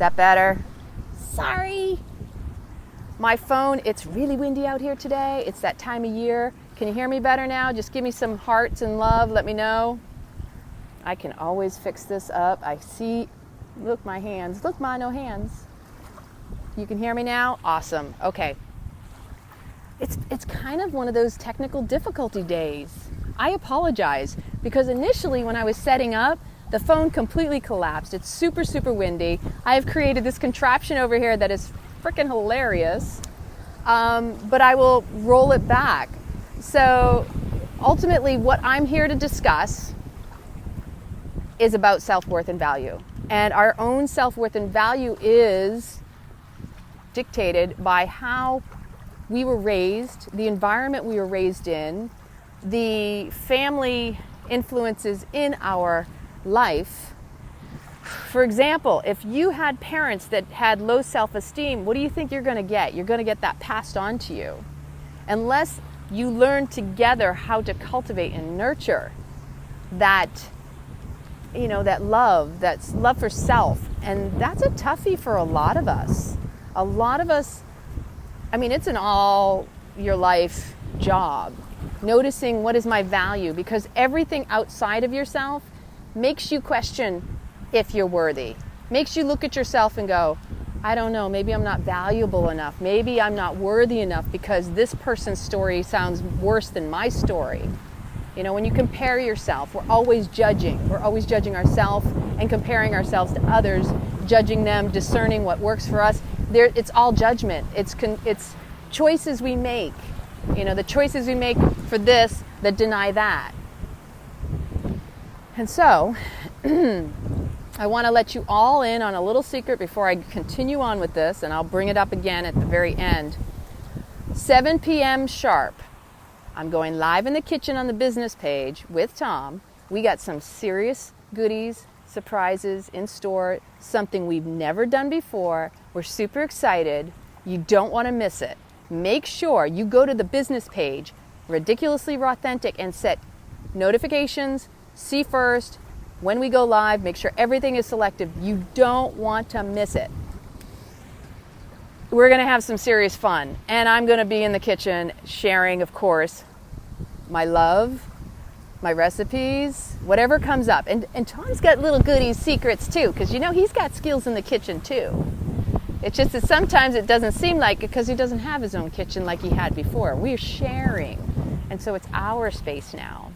that better? Sorry. My phone, it's really windy out here today. It's that time of year. Can you hear me better now? Just give me some hearts and love. Let me know. I can always fix this up. I see, look, my hands. Look, no hands. You can hear me now? Awesome. Okay. It's kind of one of those technical difficulty days. I apologize because initially when I was setting up, the phone completely collapsed. It's super, super windy. I have created this contraption over here that is freaking hilarious, but I will roll it back. So ultimately what I'm here to discuss is about self-worth and value. And our own self-worth and value is dictated by how we were raised, the environment we were raised in, the family influences in our life. For example, if you had parents that had low self-esteem, what do you think you're going to get? You're going to get that passed on to you. Unless you learn together how to cultivate and nurture that, that love, that's love for self. And that's a toughie for a lot of us. A lot of us, it's an all your life job. Noticing what is my value, because everything outside of yourself makes you question if you're worthy. Makes you look at yourself and go, I don't know, maybe I'm not valuable enough. Maybe I'm not worthy enough because this person's story sounds worse than my story. When you compare yourself, we're always judging. We're always judging ourselves and comparing ourselves to others, judging them, discerning what works for us. It's all judgment. It's choices we make. The choices we make for this that deny that. And so, I want to let you all in on a little secret before I continue on with this, and I'll bring it up again at the very end. 7 p.m. sharp. I'm going live in the kitchen on the business page with Tom. We got some serious goodies, surprises in store, something we've never done before. We're super excited. You don't want to miss it. Make sure you go to the business page, Ridiculously Rawthentic, and set notifications, see first, when we go live, make sure everything is selective. You don't want to miss it. We're going to have some serious fun, and I'm going to be in the kitchen sharing, of course, my love, my recipes, whatever comes up. And Tom's got little goodies, secrets too, because he's got skills in the kitchen too. It's just that sometimes it doesn't seem like it because he doesn't have his own kitchen like he had before. We're sharing, and so it's our space now.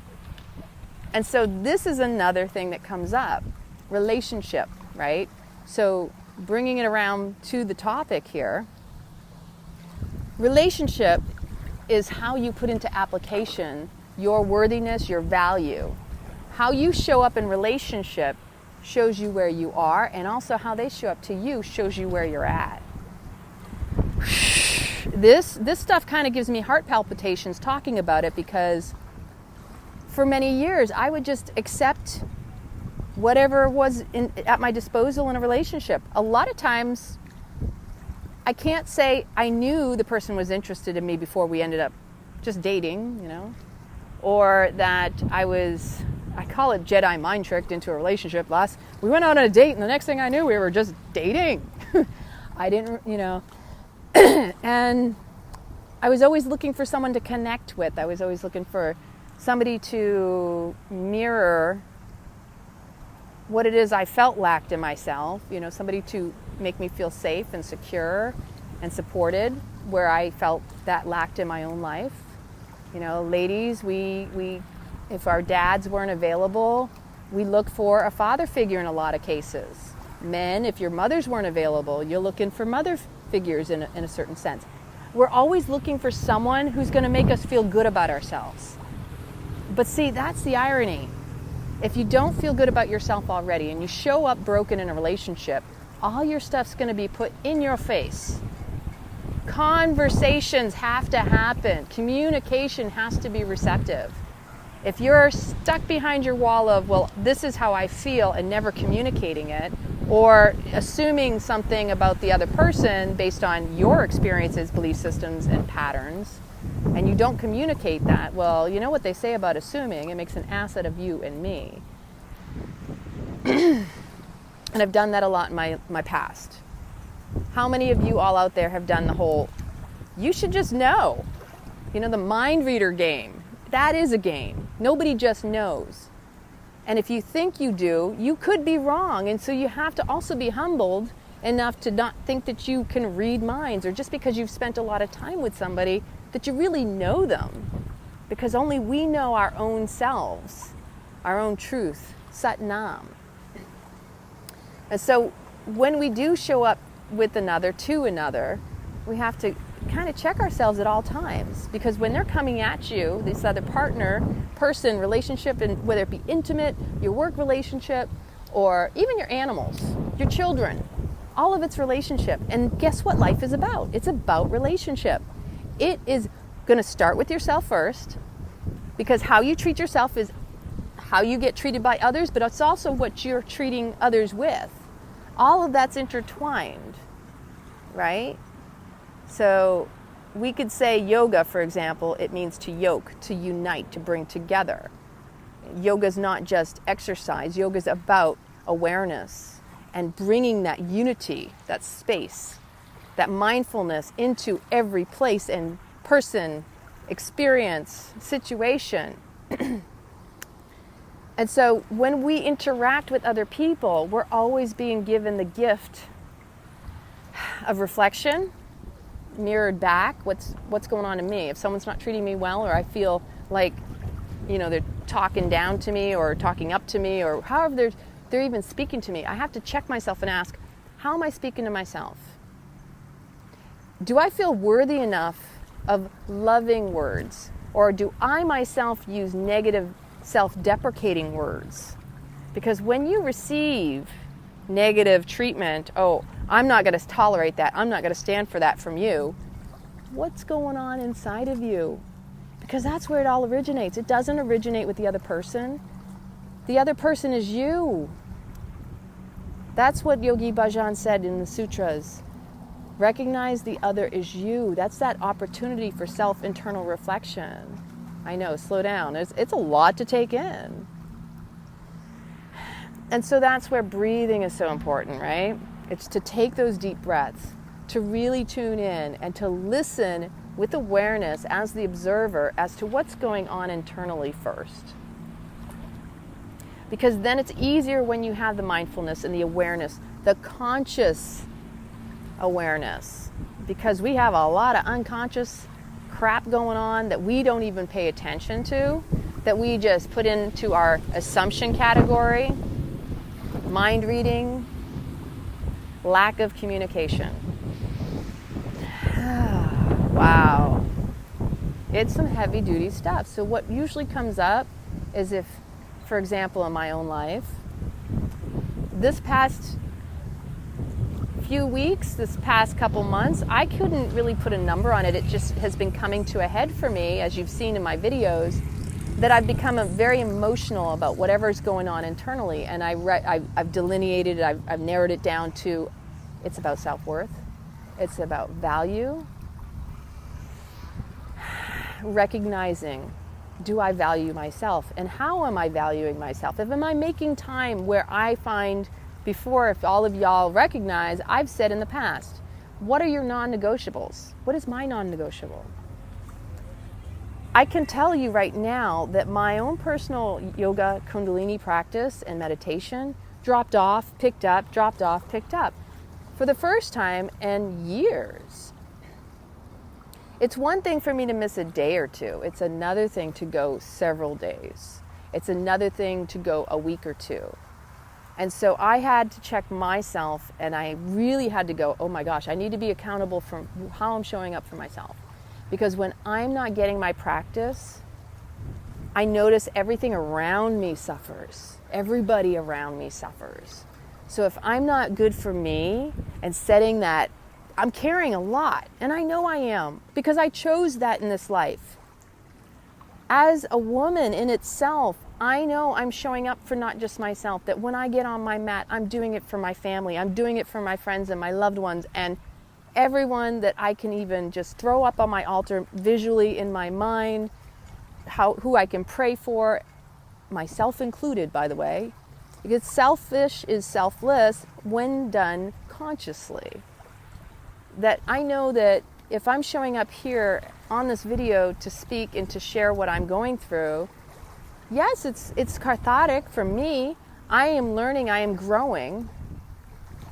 And so this is another thing that comes up, relationship, right? So bringing it around to the topic here, relationship is how you put into application your worthiness, your value. How you show up in relationship shows you where you are, and also how they show up to you shows you where you're at. This stuff kind of gives me heart palpitations talking about it, because for many years I would just accept whatever was at my disposal in a relationship. A lot of times I can't say I knew the person was interested in me before we ended up just dating, or that I call it Jedi mind tricked into a relationship. We went out on a date, and the next thing I knew, we were just dating. I didn't, and I was always looking for someone to connect with. I was always looking for somebody to mirror what it is I felt lacked in myself, somebody to make me feel safe and secure and supported where I felt that lacked in my own life. Ladies, we if our dads weren't available, we look for a father figure in a lot of cases. Men, if your mothers weren't available, you're looking for mother figures in a certain sense. We're always looking for someone who's going to make us feel good about ourselves. But see, that's the irony. If you don't feel good about yourself already and you show up broken in a relationship, all your stuff's going to be put in your face. Conversations have to happen. Communication has to be receptive. If you're stuck behind your wall of, well, this is how I feel, and never communicating it, or assuming something about the other person based on your experiences, belief systems, and patterns, and you don't communicate that, well, you know what they say about assuming, it makes an ass out of you and me. And I've done that a lot in my past. How many of you all out there have done the whole, you should just know, the mind reader game? That is a game. Nobody just knows. And if you think you do, you could be wrong. And so you have to also be humbled enough to not think that you can read minds, or just because you've spent a lot of time with somebody that you really know them. Because only we know our own selves, our own truth, Sat Nam. And so when we do show up with another, to another, we have to kind of check ourselves at all times, because when they're coming at you, this other partner, person, relationship, and whether it be intimate, your work relationship, or even your animals, your children, all of it's relationship. And guess what life is about? It's about relationship. It is going to start with yourself first, because how you treat yourself is how you get treated by others, but it's also what you're treating others with. All of that's intertwined, right? So we could say yoga, for example, it means to yoke, to unite, to bring together. Yoga is not just exercise. Yoga is about awareness and bringing that unity, that space, that mindfulness into every place and person, experience, situation. And so when we interact with other people, we're always being given the gift of reflection, mirrored back, what's going on in me. If someone's not treating me well, or I feel like, they're talking down to me or talking up to me, or however they're even speaking to me, I have to check myself and ask, how am I speaking to myself? Do I feel worthy enough of loving words, or do I myself use negative, self-deprecating words? Because when you receive negative treatment, I'm not going to tolerate that, I'm not going to stand for that from you, what's going on inside of you? Because that's where it all originates. It doesn't originate with the other person. The other person is you. That's what Yogi Bhajan said in the sutras. Recognize the other is you. That's that opportunity for self-internal reflection. I know, slow down. It's a lot to take in. And so that's where breathing is so important, right? It's to take those deep breaths, to really tune in and to listen with awareness as the observer as to what's going on internally first. Because then it's easier when you have the mindfulness and the awareness, the conscious awareness. Because we have a lot of unconscious crap going on that we don't even pay attention to, that we just put into our assumption category, mind reading, lack of communication. Wow. It's some heavy duty stuff. So what usually comes up is if, for example, in my own life, this past few weeks, this past couple months, I couldn't really put a number on it. It just has been coming to a head for me, as you've seen in my videos, that I've become very emotional about whatever's going on internally. And I've delineated it, I've narrowed it down to, it's about self-worth, it's about value, recognizing, do I value myself? And how am I valuing myself? Am I making time where I find, before, if all of y'all recognize, I've said in the past, what are your non-negotiables? What is my non-negotiable? I can tell you right now that my own personal yoga kundalini practice and meditation dropped off, picked up, dropped off, picked up for the first time in years. It's one thing for me to miss a day or two. It's another thing to go several days. It's another thing to go a week or two. And so I had to check myself, and I really had to go, oh my gosh, I need to be accountable for how I'm showing up for myself. Because when I'm not getting my practice, I notice everything around me suffers. Everybody around me suffers. So if I'm not good for me and setting that, I'm carrying a lot, and I know I am, because I chose that in this life. As a woman in itself, I know I'm showing up for not just myself, that when I get on my mat, I'm doing it for my family, I'm doing it for my friends and my loved ones, and everyone that I can even just throw up on my altar visually in my mind, who I can pray for, myself included, by the way. Because selfish is selfless when done consciously. That I know that if I'm showing up here on this video to speak and to share what I'm going through, yes, it's cathartic for me. I am learning, I am growing,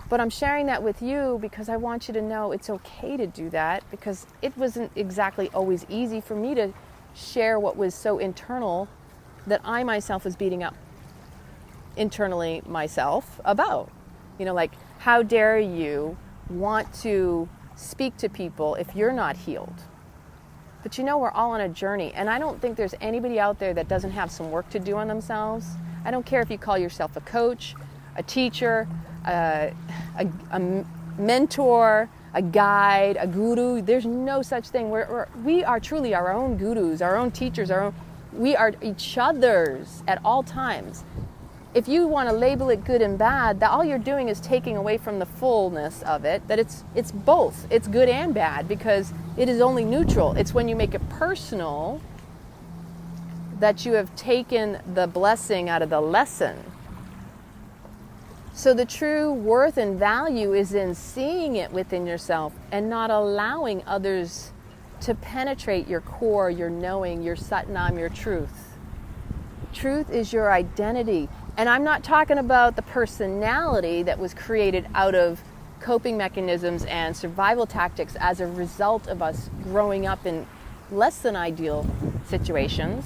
but I'm sharing that with you because I want you to know it's okay to do that, because it wasn't exactly always easy for me to share what was so internal that I myself was beating up internally myself about. Like, how dare you want to speak to people if you're not healed? But we're all on a journey, and I don't think there's anybody out there that doesn't have some work to do on themselves. I don't care if you call yourself a coach, a teacher, a mentor, a guide, a guru. There's no such thing. We are truly our own gurus, our own teachers, we are each other's at all times. If you want to label it good and bad, that all you're doing is taking away from the fullness of it, that it's both. It's good and bad, because it is only neutral. It's when you make it personal that you have taken the blessing out of the lesson. So the true worth and value is in seeing it within yourself and not allowing others to penetrate your core, your knowing, your Satnam, your truth. Truth is your identity. And I'm not talking about the personality that was created out of coping mechanisms and survival tactics as a result of us growing up in less than ideal situations.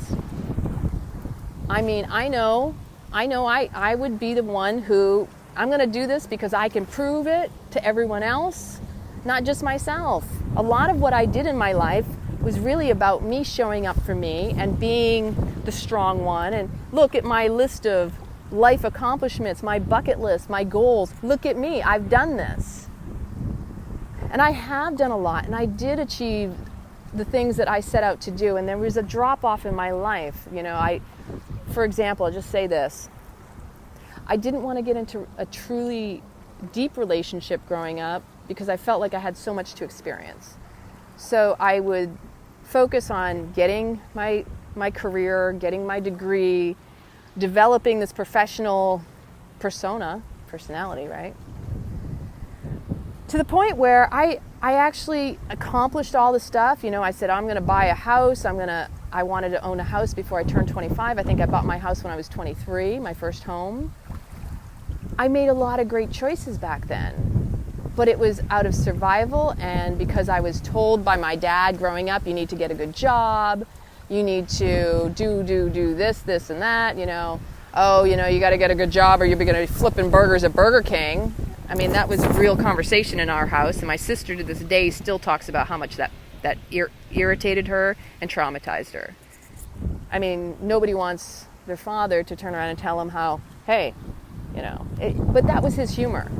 I know I would be the one who, I'm going to do this because I can prove it to everyone else, not just myself. A lot of what I did in my life was really about me showing up for me and being the strong one. And look at my list of life accomplishments, my bucket list, my goals. Look at me, I've done this. And I have done a lot, and I did achieve the things that I set out to do. And there was a drop off in my life. For example, I'll just say this. I didn't want to get into a truly deep relationship growing up because I felt like I had so much to experience. So I would focus on getting my career, getting my degree, developing this professional personality, right? To the point where I actually accomplished all the stuff. I said, I'm going to buy a house. I wanted to own a house before I turned 25. I think I bought my house when I was 23, my first home. I made a lot of great choices back then, but it was out of survival, and because I was told by my dad growing up, you need to get a good job, you need to do this and that, you got to get a good job or you're going to be flipping burgers at Burger King. That was a real conversation in our house, and my sister to this day still talks about how much that irritated her and traumatized her. Nobody wants their father to turn around and tell them how, hey, but that was his humor.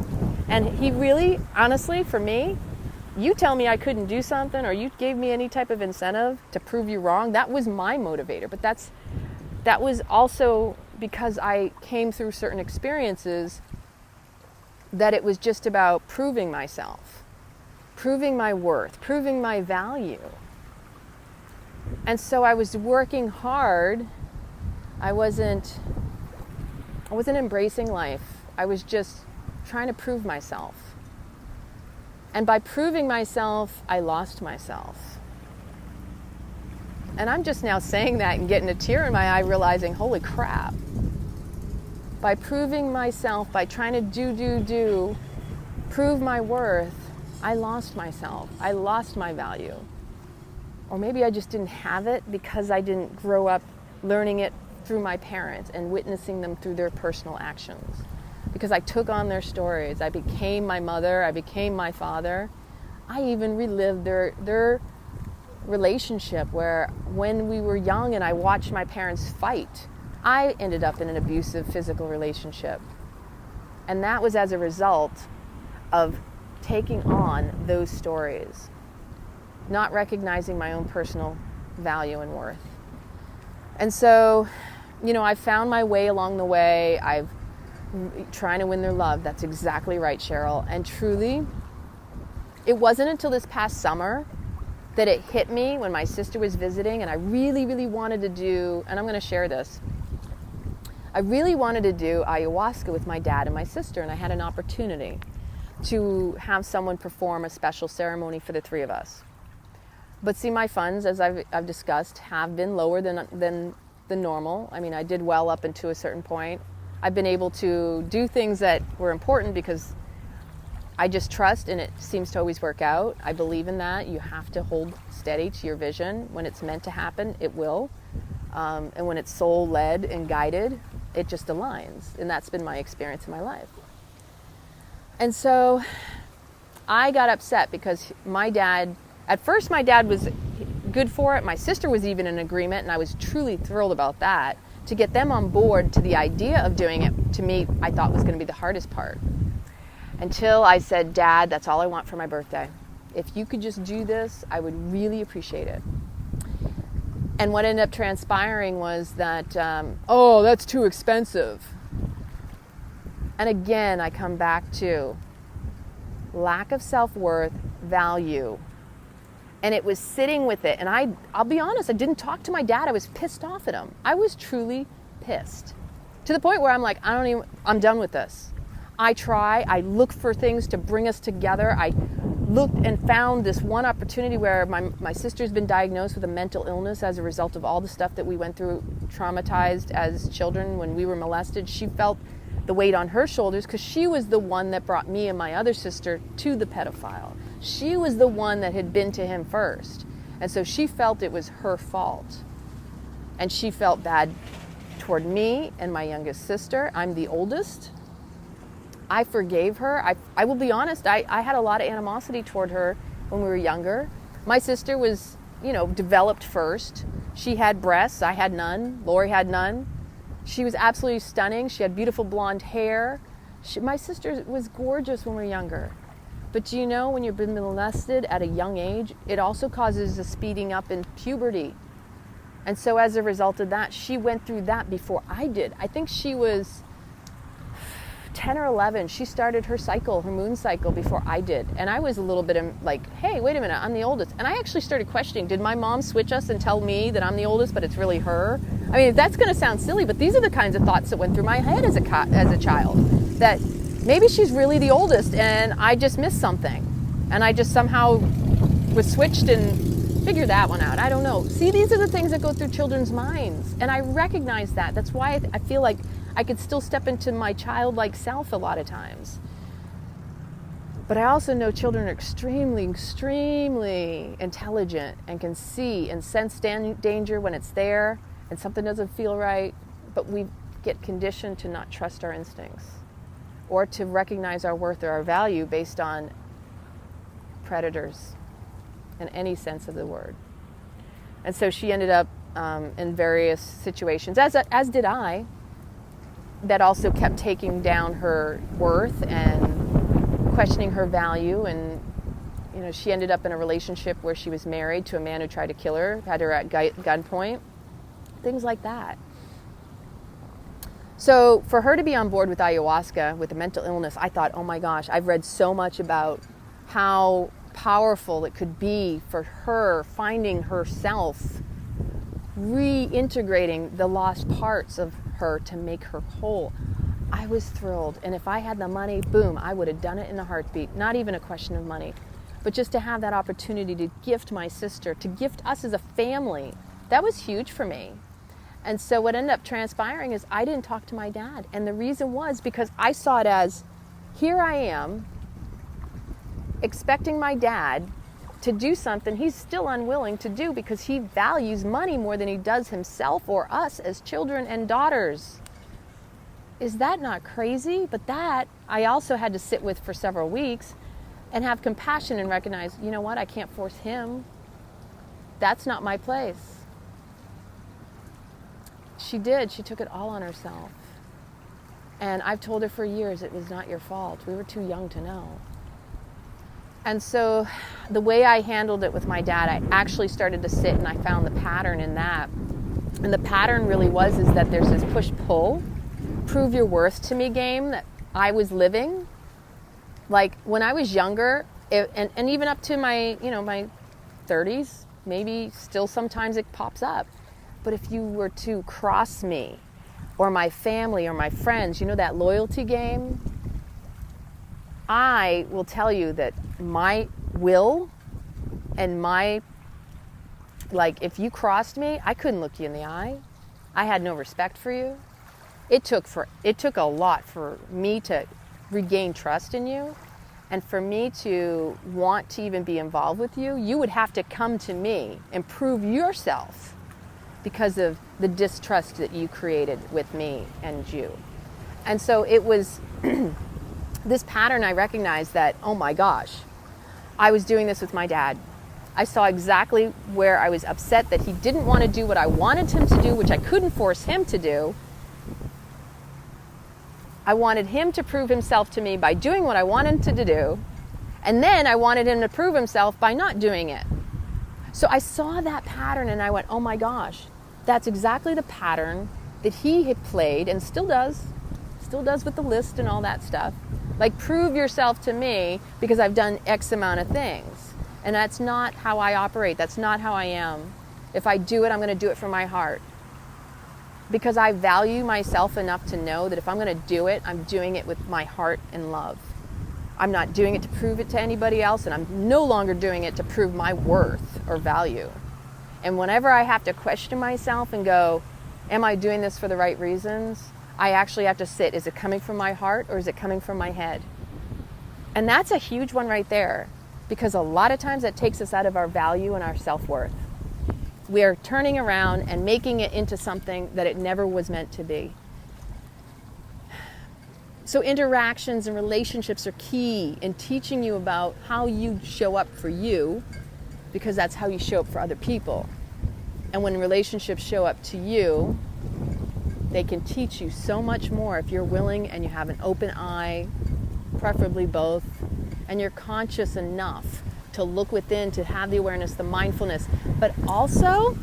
And he really, honestly, for me, you tell me I couldn't do something or you gave me any type of incentive to prove you wrong, that was my motivator. But that was also because I came through certain experiences that it was just about proving myself, proving my worth, proving my value. And so I was working hard. I wasn't embracing life. I was just trying to prove myself. And by proving myself, I lost myself. And I'm just now saying that and getting a tear in my eye, realizing, holy crap. By proving myself, by trying to prove my worth, I lost myself. I lost my value. Or maybe I just didn't have it because I didn't grow up learning it through my parents and witnessing them through their personal actions. Because I took on their stories. I became my mother. I became my father. I even relived their relationship where when we were young and I watched my parents fight, I ended up in an abusive physical relationship. And that was as a result of taking on those stories, not recognizing my own personal value and worth. And so, I found my way along the way. I've trying to win their love. That's exactly right, Cheryl. And truly, it wasn't until this past summer that it hit me when my sister was visiting and I really, really wanted to do, and I'm going to share this. I really wanted to do ayahuasca with my dad and my sister, and I had an opportunity to have someone perform a special ceremony for the three of us. But see, my funds, as I've discussed, have been lower than the normal. I mean, I did well up until a certain point. I've been able to do things that were important because I just trust, and it seems to always work out. I believe in that. You have to hold steady to your vision. When it's meant to happen, it will. And when it's soul-led and guided, it just aligns. And that's been my experience in my life. And so I got upset because at first my dad was good for it. My sister was even in agreement, and I was truly thrilled about that. To get them on board to the idea of doing it, to me, I thought was going to be the hardest part. Until I said, Dad, that's all I want for my birthday. If you could just do this, I would really appreciate it. And what ended up transpiring was that, that's too expensive. And again, I come back to lack of self-worth, value. And it was sitting with it. And I'll be honest, I didn't talk to my dad. I was pissed off at him. I was truly pissed. To the point where I'm like, I'm done with this. I look for things to bring us together. I looked and found this one opportunity where my sister's been diagnosed with a mental illness as a result of all the stuff that we went through, traumatized as children when we were molested. She felt the weight on her shoulders because she was the one that brought me and my other sister to the pedophile. She was the one that had been to him first. And so she felt it was her fault. And she felt bad toward me and my youngest sister. I'm the oldest. I forgave her. I will be honest, I had a lot of animosity toward her when we were younger. My sister was, developed first. She had breasts. I had none. Lori had none. She was absolutely stunning. She had beautiful blonde hair. My sister was gorgeous when we were younger. But when you've been molested at a young age, it also causes a speeding up in puberty. And so as a result of that, she went through that before I did. I think she was 10 or 11, she started her moon cycle before I did. And I was a little bit like, hey, wait a minute, I'm the oldest. And I actually started questioning, did my mom switch us and tell me that I'm the oldest, but it's really her? I mean, that's going to sound silly, but these are the kinds of thoughts that went through my head as a child. That maybe she's really the oldest and I just missed something. And I just somehow was switched and figured that one out. I don't know. See, these are the things that go through children's minds. And I recognize that. That's why I feel like I could still step into my childlike self a lot of times. But I also know children are extremely, extremely intelligent and can see and sense danger when it's there and something doesn't feel right. But we get conditioned to not trust our instincts or to recognize our worth or our value based on predators in any sense of the word. And so she ended up in various situations, as did I, that also kept taking down her worth and questioning her value. And she ended up in a relationship where she was married to a man who tried to kill her, had her at gunpoint, things like that. So for her to be on board with ayahuasca with a mental illness, I thought, oh my gosh, I've read so much about how powerful it could be for her finding herself, reintegrating the lost parts of her to make her whole. I was thrilled. And if I had the money, boom, I would have done it in a heartbeat. Not even a question of money, but just to have that opportunity to gift my sister, to gift us as a family. That was huge for me. And so what ended up transpiring is I didn't talk to my dad. And the reason was because I saw it as, here I am expecting my dad to do something he's still unwilling to do because he values money more than he does himself or us as children and daughters. Is that not crazy? But that I also had to sit with for several weeks and have compassion and recognize, you know what, I can't force him. That's not my place. She did. She took it all on herself. And I've told her for years it was not your fault. We were too young to know. And so the way I handled it with my dad, I actually started to sit and I found the pattern in that. And the pattern really was is that there's this push-pull, prove your worth to me game that I was living. Like when I was younger, and even up to my 30s, maybe still sometimes it pops up. But if you were to cross me or my family or my friends, you know, that loyalty game, I will tell you that my will and my, like, if you crossed me, I couldn't look you in the eye. I had no respect for you. It took a lot for me to regain trust in you, and for me to want to even be involved with you. You would have to come to me and prove yourself because of the distrust that you created with me and you. And so it was this pattern. I recognized that, oh my gosh, I was doing this with my dad. I saw exactly where I was upset that he didn't want to do what I wanted him to do, which I couldn't force him to do. I wanted him to prove himself to me by doing what I wanted him to do, and then I wanted him to prove himself by not doing it. So I saw that pattern and I went, oh my gosh, that's exactly the pattern that he had played and still does with the list and all that stuff. Like, prove yourself to me because I've done X amount of things. And that's not how I operate. That's not how I am. If I do it, I'm going to do it from my heart. Because I value myself enough to know that if I'm going to do it, I'm doing it with my heart and love. I'm not doing it to prove it to anybody else, and I'm no longer doing it to prove my worth or value. And whenever I have to question myself and go, am I doing this for the right reasons? I actually have to sit, is it coming from my heart or is it coming from my head? And that's a huge one right there, because a lot of times that takes us out of our value and our self-worth. We are turning around and making it into something that it never was meant to be. So interactions and relationships are key in teaching you about how you show up for you, because that's how you show up for other people. And when relationships show up to you, they can teach you so much more if you're willing and you have an open eye, preferably both, and you're conscious enough to look within, to have the awareness, the mindfulness, but also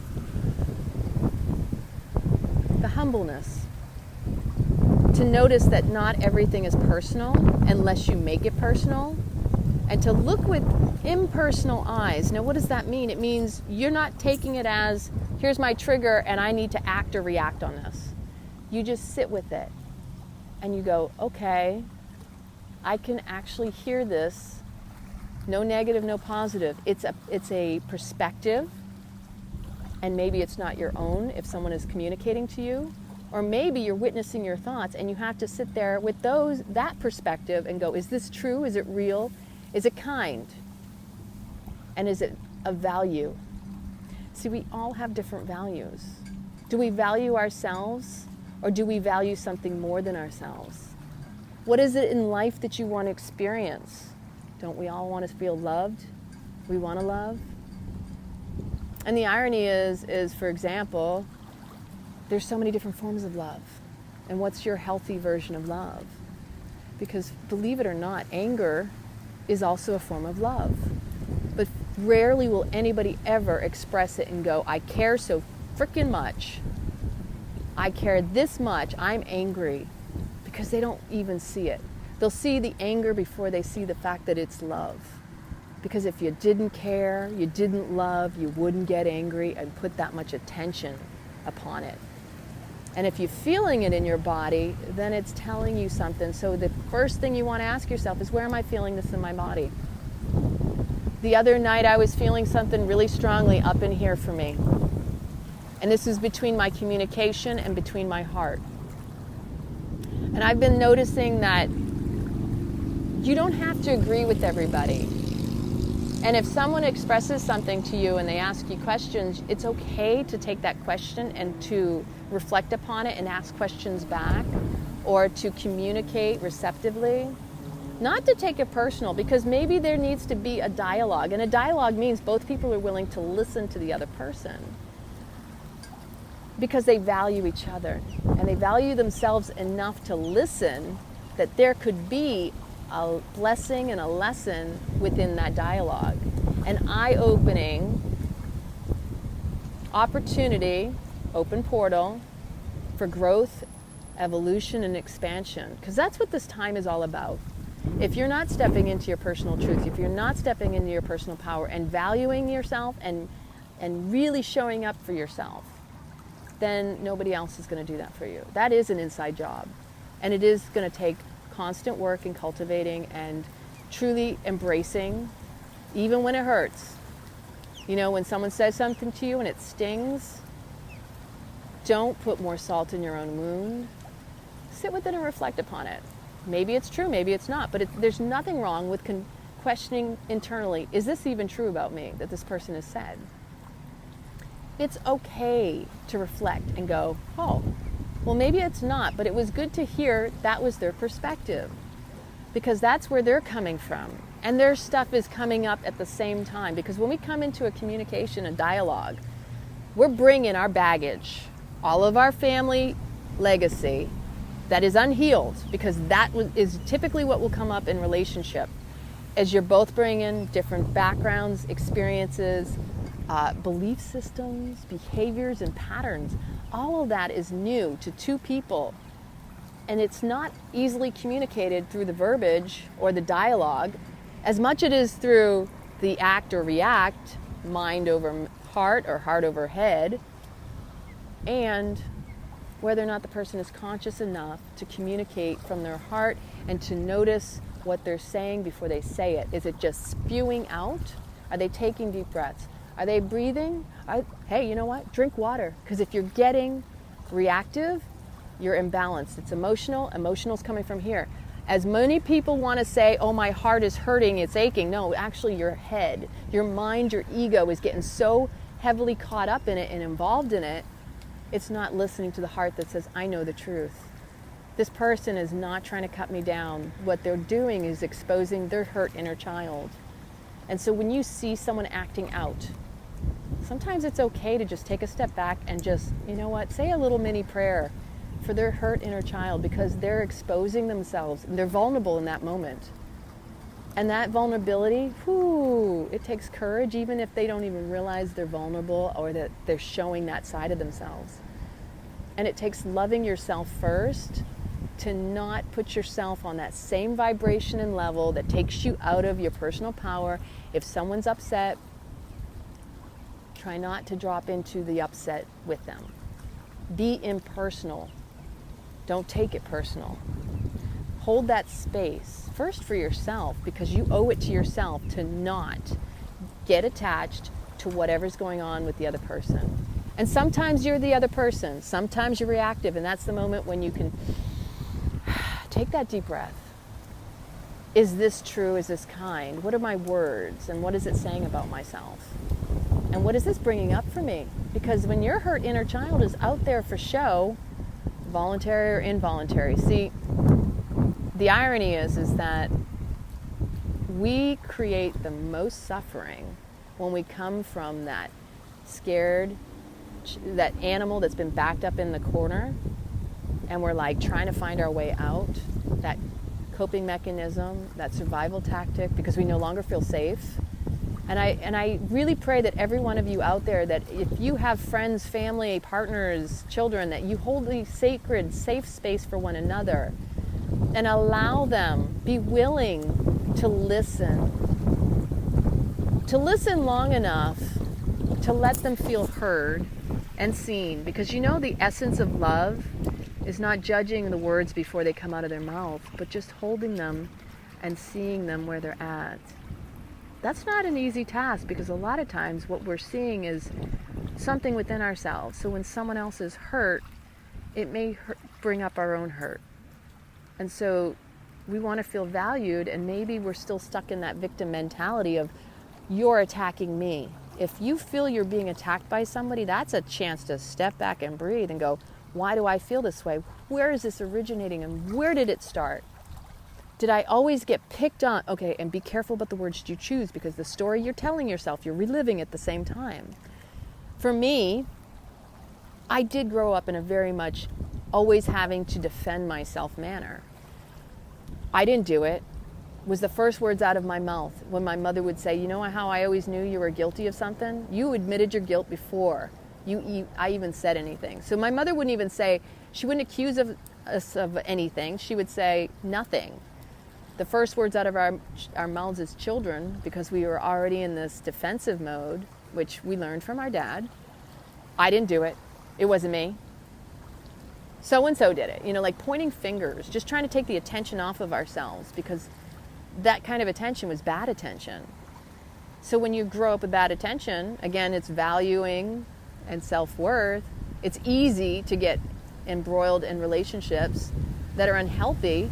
the humbleness. To notice that not everything is personal unless you make it personal, and to look with impersonal eyes. Now, what does that mean? It means you're not taking it as, here's my trigger and I need to act or react on this. You just sit with it and you go, okay, I can actually hear this. No negative, no positive. It's a perspective, and maybe it's not your own if someone is communicating to you, or maybe you're witnessing your thoughts and you have to sit there with that perspective and go, is this true? Is it real? Is it kind? And is it of value? See, we all have different values. Do we value ourselves, or do we value something more than ourselves? What is it in life that you want to experience? Don't we all want to feel loved? We want to love. And the irony is, for example, there's so many different forms of love. And what's your healthy version of love? Because believe it or not, anger is also a form of love. But rarely will anybody ever express it and go, I care so freaking much. I care this much, I'm angry. Because they don't even see it. They'll see the anger before they see the fact that it's love. Because if you didn't care, you didn't love, you wouldn't get angry and put that much attention upon it. And if you're feeling it in your body, then it's telling you something. So the first thing you want to ask yourself is, where am I feeling this in my body? The other night I was feeling something really strongly up in here for me. And this is between my communication and between my heart. And I've been noticing that you don't have to agree with everybody. And if someone expresses something to you and they ask you questions, it's okay to take that question and to reflect upon it and ask questions back, or to communicate receptively. Not to take it personal, because maybe there needs to be a dialogue. And a dialogue means both people are willing to listen to the other person, because they value each other and they value themselves enough to listen that there could be a blessing and a lesson within that dialogue. An eye-opening opportunity, open portal for growth, evolution, and expansion. Because that's what this time is all about. If you're not stepping into your personal truth, if you're not stepping into your personal power and valuing yourself and really showing up for yourself, then nobody else is going to do that for you. That is an inside job. And it is going to take constant work and cultivating and truly embracing, even when it hurts. You know, when someone says something to you and it stings, don't put more salt in your own wound. Sit with it and reflect upon it. Maybe it's true, maybe it's not, but there's nothing wrong with questioning internally, is this even true about me that this person has said? It's okay to reflect and go, oh, well, maybe it's not, but it was good to hear that was their perspective, because that's where they're coming from. And their stuff is coming up at the same time, because when we come into a communication, a dialogue, we're bringing our baggage, all of our family legacy that is unhealed, because that is typically what will come up in relationship, as you're both bringing different backgrounds, experiences, belief systems, behaviors, and patterns. All of that is new to two people, and it's not easily communicated through the verbiage or the dialogue as much it is through the act or react, mind over heart or heart over head, and whether or not the person is conscious enough to communicate from their heart and to notice what they're saying before they say it. Is it just spewing out? Are they taking deep breaths? Are they breathing? Hey, you know what? Drink water. Because if you're getting reactive, you're imbalanced. It's emotional. Emotional's coming from here. As many people want to say, oh, my heart is hurting, it's aching. No, actually your head, your mind, your ego is getting so heavily caught up in it and involved in it, it's not listening to the heart that says, I know the truth. This person is not trying to cut me down. What they're doing is exposing their hurt inner child. And so when you see someone acting out, sometimes it's okay to just take a step back and just, you know what, say a little mini prayer for their hurt inner child, because they're exposing themselves and they're vulnerable in that moment. And that vulnerability, it takes courage, even if they don't even realize they're vulnerable or that they're showing that side of themselves. And it takes loving yourself first to not put yourself on that same vibration and level that takes you out of your personal power. If someone's upset, try not to drop into the upset with them. Be impersonal. Don't take it personal. Hold that space, first for yourself, because you owe it to yourself to not get attached to whatever's going on with the other person. And sometimes you're the other person, sometimes you're reactive, and that's the moment when you can take that deep breath. Is this true? Is this kind? What are my words? And what is it saying about myself? And what is this bringing up for me? Because when your hurt inner child is out there for show, voluntary or involuntary, see, the irony is that we create the most suffering when we come from that scared, that animal that's been backed up in the corner, and we're like trying to find our way out, that coping mechanism, that survival tactic, because we no longer feel safe. And I really pray that every one of you out there, that if you have friends, family, partners, children, that you hold the sacred, safe space for one another and allow them, be willing to listen long enough to let them feel heard and seen. Because you know, the essence of love is not judging the words before they come out of their mouth, but just holding them and seeing them where they're at. That's not an easy task, because a lot of times what we're seeing is something within ourselves. So when someone else is hurt, it may bring up our own hurt. And so we want to feel valued, and maybe we're still stuck in that victim mentality of, you're attacking me. If you feel you're being attacked by somebody, that's a chance to step back and breathe and go, why do I feel this way? Where is this originating, and where did it start? Did I always get picked on? Okay, and be careful about the words you choose, because the story you're telling yourself, you're reliving at the same time. For me, I did grow up in a very much always having to defend myself manner. I didn't do it. It was the first words out of my mouth when my mother would say, you know how I always knew you were guilty of something? You admitted your guilt before I even said anything. So my mother wouldn't even say, she wouldn't accuse us of anything. She would say nothing. The first words out of our mouths as children, because we were already in this defensive mode, which we learned from our dad, I didn't do it. It wasn't me. So-and-so did it. Like pointing fingers, just trying to take the attention off of ourselves, because that kind of attention was bad attention. So when you grow up with bad attention, again, it's valuing and self-worth. It's easy to get embroiled in relationships that are unhealthy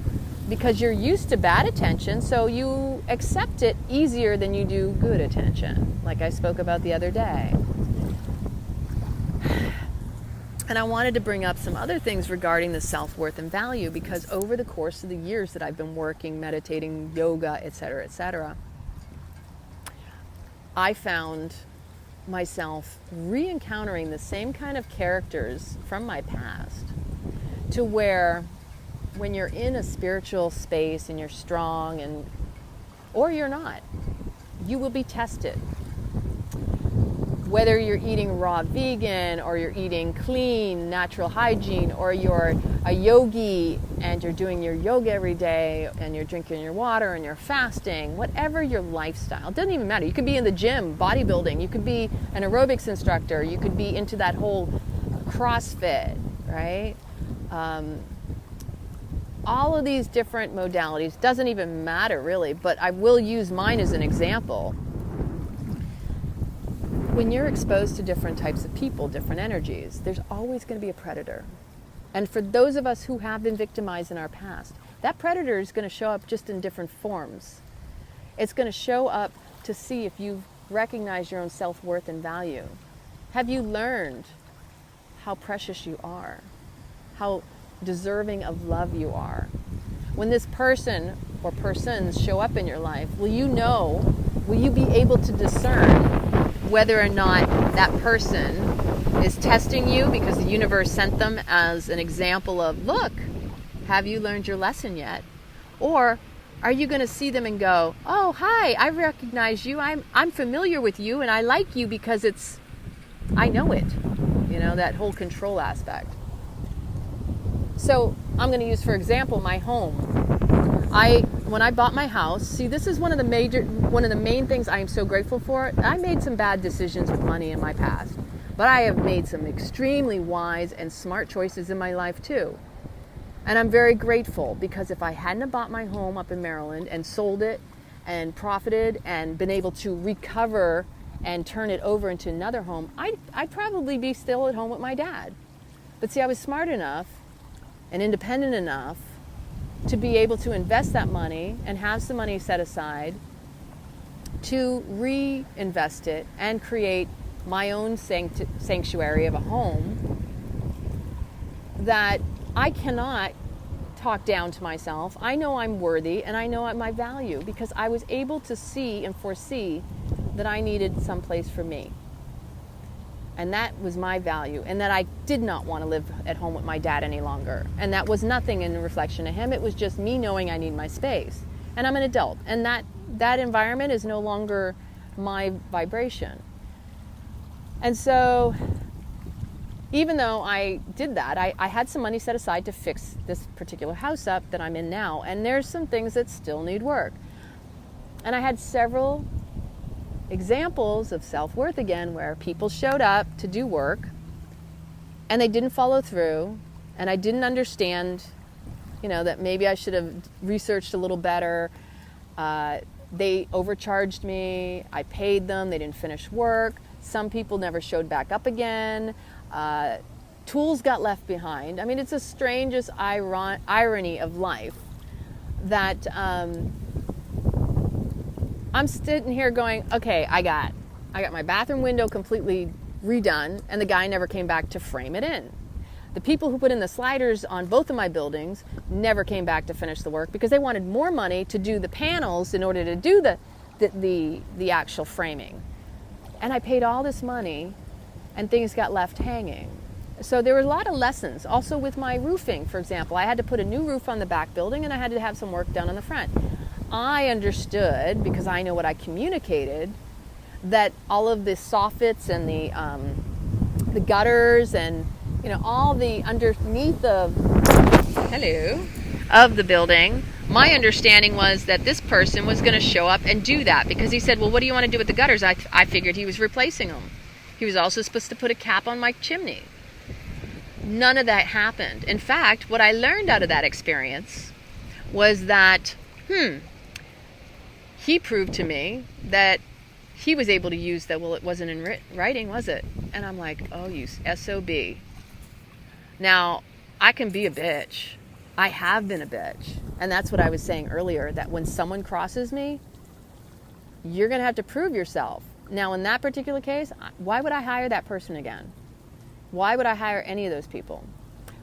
because you're used to bad attention, so you accept it easier than you do good attention, like I spoke about the other day. And I wanted to bring up some other things regarding the self-worth and value, because over the course of the years that I've been working, meditating, yoga, etc., I found myself re-encountering the same kind of characters from my past, to where when you're in a spiritual space and you're strong, or you're not, you will be tested. Whether you're eating raw vegan, or you're eating clean, natural hygiene, or you're a yogi and you're doing your yoga every day and you're drinking your water and you're fasting, whatever your lifestyle, it doesn't even matter. You could be in the gym, bodybuilding, you could be an aerobics instructor, you could be into that whole CrossFit, right? All of these different modalities, doesn't even matter really, but I will use mine as an example. When you're exposed to different types of people, different energies, there's always going to be a predator. And for those of us who have been victimized in our past, that predator is going to show up just in different forms. It's going to show up to see if you've recognized your own self-worth and value. Have you learned how precious you are? How deserving of love you are? When this person or persons show up in your life, will you be able to discern whether or not that person is testing you because the universe sent them as an example of, look, have you learned your lesson yet? Or are you going to see them and go, oh, hi, I recognize you, I'm familiar with you, and I like you because I know it. That whole control aspect. So I'm going to use, for example, my home. When I bought my house, see, this is one of the main things I am so grateful for. I made some bad decisions with money in my past, but I have made some extremely wise and smart choices in my life too. And I'm very grateful, because if I hadn't have bought my home up in Maryland and sold it and profited and been able to recover and turn it over into another home, I'd probably be still at home with my dad. But see, I was smart enough and independent enough to be able to invest that money and have some money set aside to reinvest it and create my own sanctuary of a home that I cannot talk down to myself. I know I'm worthy and I know my value, because I was able to see and foresee that I needed some place for me. And that was my value, and that I did not want to live at home with my dad any longer. And that was nothing in reflection of him. It was just me knowing I need my space. And I'm an adult, and that environment is no longer my vibration. And so even though I did that, I had some money set aside to fix this particular house up that I'm in now. And there's some things that still need work. And I had several examples of self-worth again, where people showed up to do work and they didn't follow through, and I didn't understand, that maybe I should have researched a little better. They overcharged me, I paid them, they didn't finish work. Some people never showed back up again. Tools got left behind. I mean, it's the strangest irony of life that I'm sitting here going, okay, I got my bathroom window completely redone, and the guy never came back to frame it in. The people who put in the sliders on both of my buildings never came back to finish the work, because they wanted more money to do the panels in order to do the actual framing. And I paid all this money, and things got left hanging. So there were a lot of lessons. Also with my roofing, for example, I had to put a new roof on the back building, and I had to have some work done on the front. I understood, because I know what I communicated, that all of the soffits and the gutters and all the underneath of the building, my understanding was that this person was going to show up and do that, because he said, well, what do you want to do with the gutters? I figured he was replacing them. He was also supposed to put a cap on my chimney. None of that happened. In fact, what I learned out of that experience was that, he proved to me that he was able to use that, well, it wasn't in writing, was it? And I'm like, oh, you SOB. Now, I can be a bitch. I have been a bitch. And that's what I was saying earlier, that when someone crosses me, you're going to have to prove yourself. Now, in that particular case, why would I hire that person again? Why would I hire any of those people?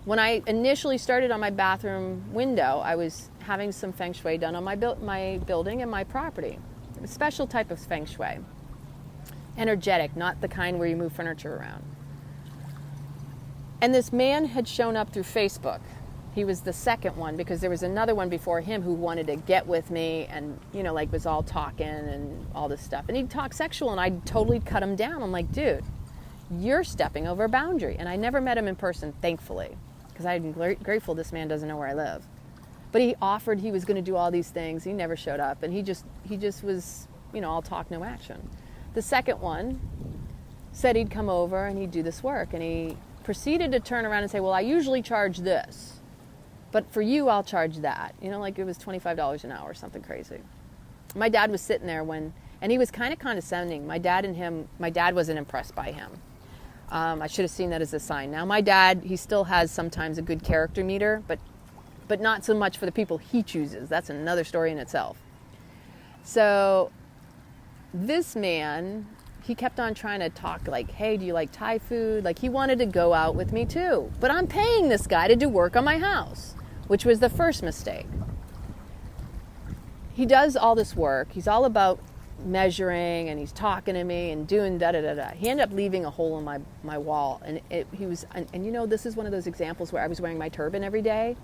When I initially started on my bathroom window, I was having some feng shui done on my building and my property. A special type of feng shui. Energetic, not the kind where you move furniture around. And this man had shown up through Facebook. He was the second one because there was another one before him who wanted to get with me and, was all talking and all this stuff. And he'd talk sexual and I'd totally cut him down. I'm like, dude, you're stepping over a boundary. And I never met him in person, thankfully, because I'm grateful this man doesn't know where I live. But he offered he was going to do all these things. He never showed up. And he just was, all talk, no action. The second one said he'd come over and he'd do this work. And he proceeded to turn around and say, well, I usually charge this. But for you, I'll charge that. Like it was $25 an hour or something crazy. My dad was sitting there and he was kind of condescending. My dad wasn't impressed by him. I should have seen that as a sign. Now, my dad, he still has sometimes a good character meter, but not so much for the people he chooses. That's another story in itself. So this man, he kept on trying to talk like, hey, do you like Thai food? Like he wanted to go out with me too. But I'm paying this guy to do work on my house, which was the first mistake. He does all this work. He's all about measuring and he's talking to me and doing da-da-da-da. He ended up leaving a hole in my wall. And this is one of those examples where I was wearing my turban every day.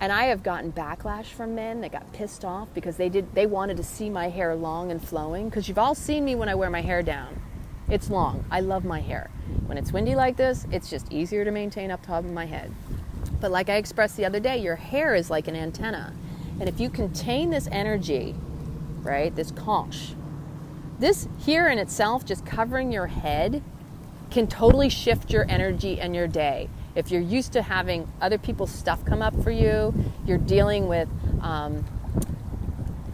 And I have gotten backlash from men that got pissed off because they wanted to see my hair long and flowing. Because you've all seen me when I wear my hair down. It's long. I love my hair. When it's windy like this, it's just easier to maintain up top of my head. But like I expressed the other day, your hair is like an antenna. And if you contain this energy, right, this conch, this here in itself, just covering your head, can totally shift your energy and your day. If you're used to having other people's stuff come up for you, you're dealing with,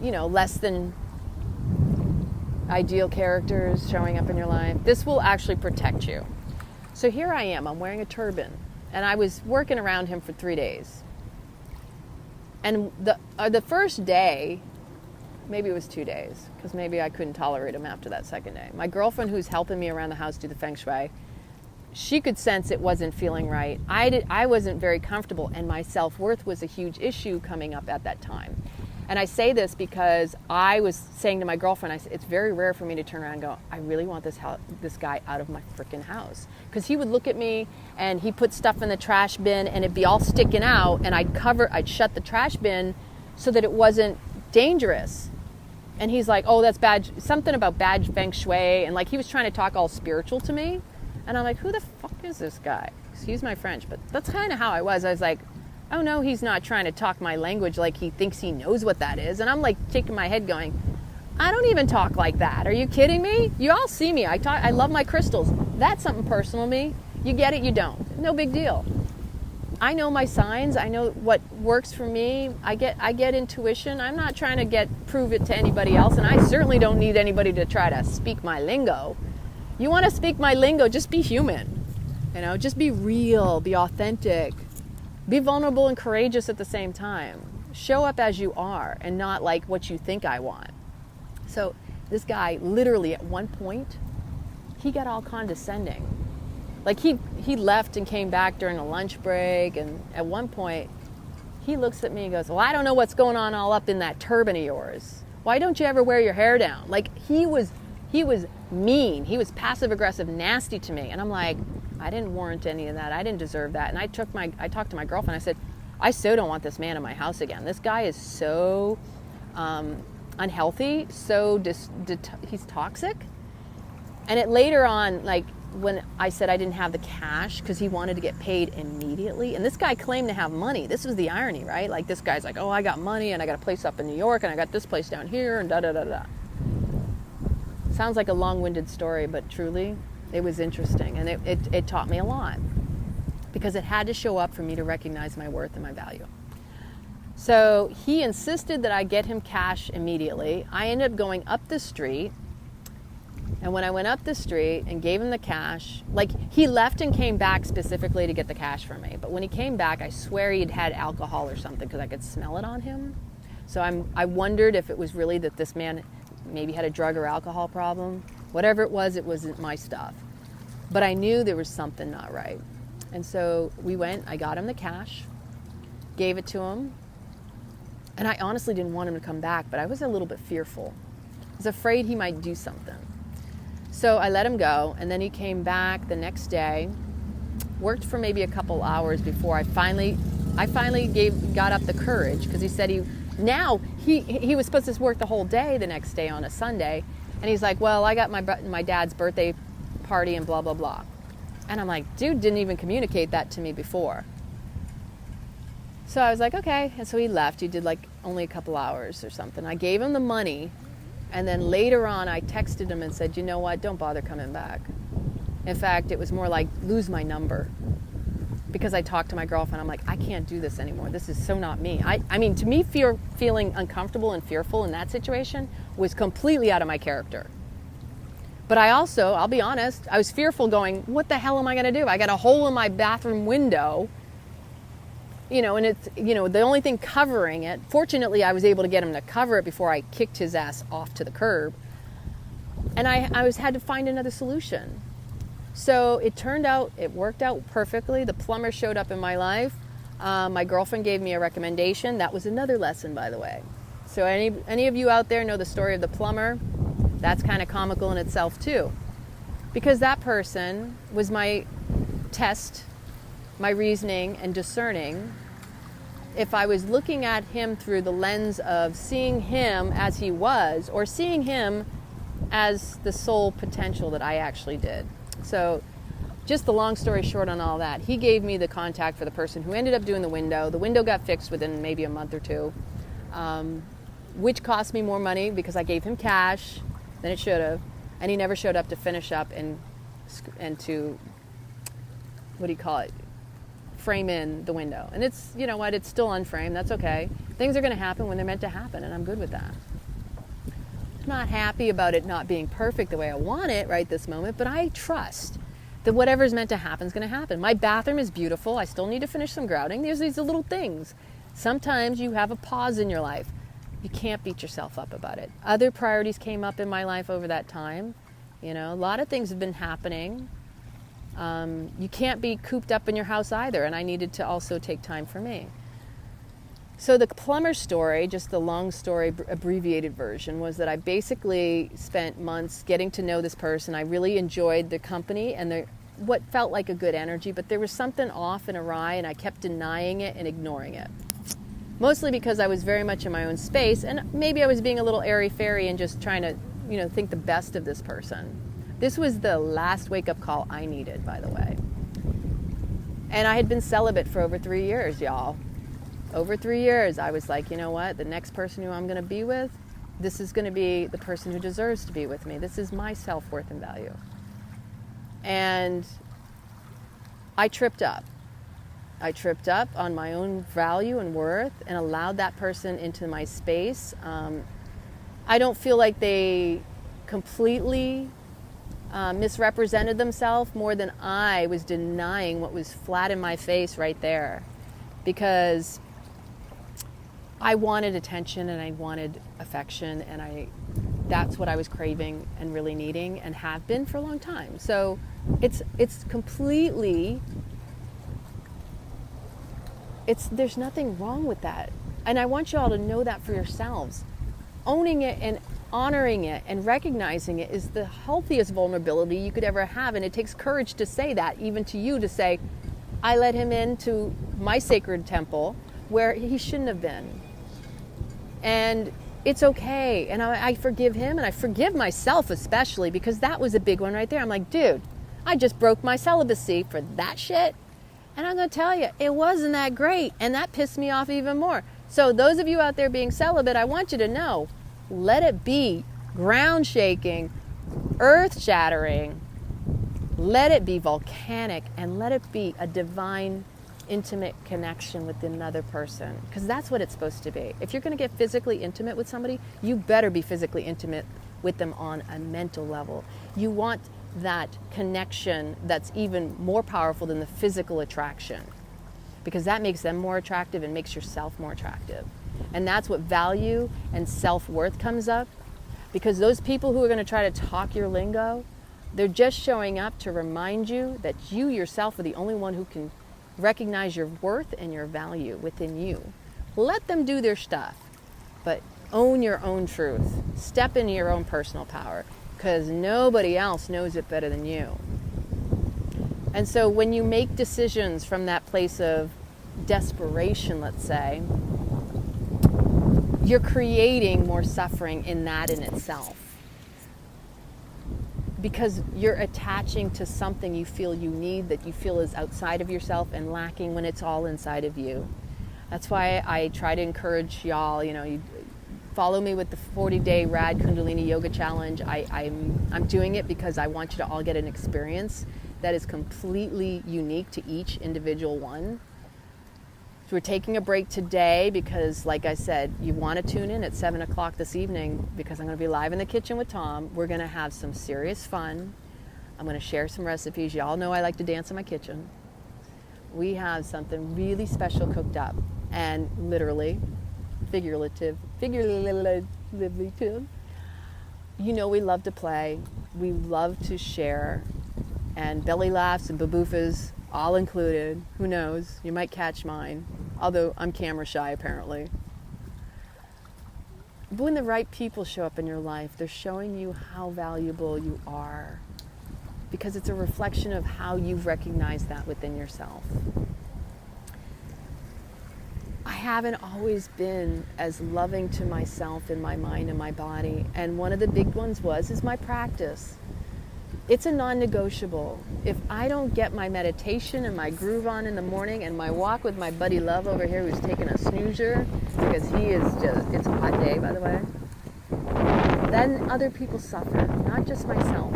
less than ideal characters showing up in your life, this will actually protect you. So here I am, I'm wearing a turban, and I was working around him for 3 days. And the first day, maybe it was 2 days, because maybe I couldn't tolerate him after that second day. My girlfriend, who's helping me around the house do the feng shui, she could sense it wasn't feeling right. I wasn't very comfortable, and my self-worth was a huge issue coming up at that time. And I say this because I was saying to my girlfriend, I said, it's very rare for me to turn around and go, I really want this guy out of my freaking house. Because he would look at me and he'd put stuff in the trash bin and it'd be all sticking out, and I'd shut the trash bin so that it wasn't dangerous. And he's like, oh, that's bad, something about bad feng shui. And like he was trying to talk all spiritual to me. And I'm like, who the fuck is this guy? Excuse my French, but that's kind of how I was. I was like, oh no, he's not trying to talk my language like he thinks he knows what that is. And I'm like shaking my head going, I don't even talk like that. Are you kidding me? You all see me. I love my crystals. That's something personal to me. You get it, you don't. No big deal. I know my signs. I know what works for me. I get intuition. I'm not trying to prove it to anybody else. And I certainly don't need anybody to try to speak my lingo. You want to speak my lingo, just be human. Just be real, be authentic. Be vulnerable and courageous at the same time. Show up as you are and not like what you think I want. So this guy literally at one point, he got all condescending. Like he left and came back during a lunch break, and at one point he looks at me and goes, well, I don't know what's going on all up in that turban of yours. Why don't you ever wear your hair down? Like he was mean. He was passive aggressive, nasty to me. And I'm like, I didn't warrant any of that. I didn't deserve that. And I talked to my girlfriend. I said, I so don't want this man in my house again. This guy is so unhealthy, he's toxic. And it later on, like when I said I didn't have the cash because he wanted to get paid immediately. And this guy claimed to have money. This was the irony, right? Like this guy's like, oh, I got money and I got a place up in New York and I got this place down here and da-da-da-da. Sounds like a long-winded story, but truly, it was interesting, and it taught me a lot. because it had to show up for me to recognize my worth and my value. So he insisted that I get him cash immediately. I ended up going up the street. And when I went up the street and gave him the cash, like, he left and came back specifically to get the cash from me. But when he came back, I swear he'd had alcohol or something because I could smell it on him. So I wondered if it was really that this man maybe had a drug or alcohol problem. Whatever it wasn't my stuff. But I knew there was something not right. And so we went, I got him the cash, gave it to him. And I honestly didn't want him to come back, but I was a little bit fearful. I was afraid he might do something. So I let him go, and then he came back the next day, worked for maybe a couple hours before I finally got up the courage, because he said he was supposed to work the whole day the next day on a Sunday, and he's like, well, I got my dad's birthday party and blah, blah, blah. And I'm like, dude didn't even communicate that to me before. So I was like, okay. And so he left. He did like only a couple hours or something. I gave him the money. And then later on, I texted him and said, you know what? Don't bother coming back. In fact, it was more like, lose my number. Because I talked to my girlfriend. I'm like, I can't do this anymore. This is so not me. I mean, to me, feeling uncomfortable and fearful in that situation was completely out of my character. But I also, I'll be honest, I was fearful going, what the hell am I going to do? I got a hole in my bathroom window. And it's, the only thing covering it, fortunately, I was able to get him to cover it before I kicked his ass off to the curb. And I had to find another solution. So it worked out perfectly. The plumber showed up in my life. My girlfriend gave me a recommendation. That was another lesson, by the way. So any of you out there know the story of the plumber? That's kind of comical in itself, too. Because that person was my test, my reasoning and discerning if I was looking at him through the lens of seeing him as he was or seeing him as the sole potential that I actually did. So just the long story short on all that, he gave me the contact for the person who ended up doing the window. The window got fixed within maybe a month or two, which cost me more money because I gave him cash than it should have, and he never showed up to finish up and to, what do you call it, frame in the window. And it's, you know what, it's still unframed. That's okay. Things are going to happen when they're meant to happen, and I'm good with that. I'm not happy about it not being perfect the way I want it right this moment, but I trust that whatever's meant to happen is going to happen. My bathroom is beautiful. I still need to finish some grouting. There's these little things. Sometimes you have a pause in your life. You can't beat yourself up about it. Other priorities came up in my life over that time. A lot of things have been happening. You can't be cooped up in your house either, and I needed to also take time for me. So the plumber story, just the long story, abbreviated version, was that I basically spent months getting to know this person. I really enjoyed the company and what felt like a good energy, but there was something off and awry, and I kept denying it and ignoring it. Mostly because I was very much in my own space, and maybe I was being a little airy-fairy and just trying to, think the best of this person. This was the last wake-up call I needed, by the way. And I had been celibate for over 3 years, y'all. Over 3 years, I was like, you know what? The next person who I'm going to be with, this is going to be the person who deserves to be with me. This is my self-worth and value. And I tripped up. I tripped up on my own value and worth and allowed that person into my space. I don't feel like they completely misrepresented themselves more than I was denying what was flat in my face right there, because I wanted attention and I wanted affection, and that's what I was craving and really needing and have been for a long time. So it's completely, there's nothing wrong with that. And I want you all to know that for yourselves. Owning it and honoring it and recognizing it is the healthiest vulnerability you could ever have. And it takes courage to say that, even to you, to say, I let him into my sacred temple where he shouldn't have been. And it's okay. And I forgive him, and I forgive myself especially, because that was a big one right there. I'm like, dude, I just broke my celibacy for that shit. And I'm going to tell you, it wasn't that great. And that pissed me off even more. So those of you out there being celibate, I want you to know, let it be ground shaking, earth shattering, Let it be volcanic, and let it be a divine, intimate connection with another person, because that's what it's supposed to be. If you're going to get physically intimate with somebody, you better be physically intimate with them on a mental level. You want that connection that's even more powerful than the physical attraction, because that makes them more attractive and makes yourself more attractive. And that's what value and self-worth comes up, because those people who are going to try to talk your lingo, they're just showing up to remind you that you yourself are the only one who can recognize your worth and your value within you. Let them do their stuff, but own your own truth. Step into your own personal power, because nobody else knows it better than you. And so when you make decisions from that place of desperation, let's say, you're creating more suffering in that in itself, because you're attaching to something you feel you need, that you feel is outside of yourself and lacking when it's all inside of you. That's why I try to encourage y'all, you follow me with the 40-day Rad Kundalini Yoga Challenge. I'm doing it because I want you to all get an experience that is completely unique to each individual one. So we're taking a break today because, like I said, you want to tune in at 7 o'clock this evening, because I'm going to be live in the kitchen with Tom. We're going to have some serious fun. I'm going to share some recipes. You all know I like to dance in my kitchen. We have something really special cooked up, and literally, figuratively too. We love to play. We love to share, and belly laughs and baboofas all included. Who knows? You might catch mine. Although I'm camera shy, apparently. But when the right people show up in your life, they're showing you how valuable you are, because it's a reflection of how you've recognized that within yourself. I haven't always been as loving to myself in my mind and my body. And one of the big ones is my practice. It's a non-negotiable. If I don't get my meditation and my groove on in the morning, and my walk with my buddy Love over here, who's taking a snoozer because he is it's a hot day, by the way, then other people suffer, not just myself,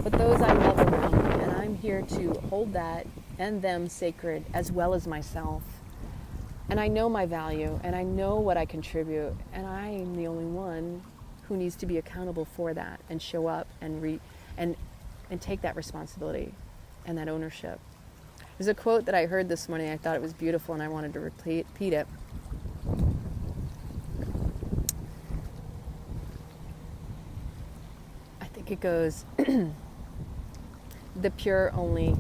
but those I love around me. And I'm here to hold that and them sacred, as well as myself. And I know my value, and I know what I contribute, and I am the only one who needs to be accountable for that and show up and take that responsibility and that ownership. There's a quote that I heard this morning. I thought it was beautiful, and I wanted to repeat it. I think it goes, the pure only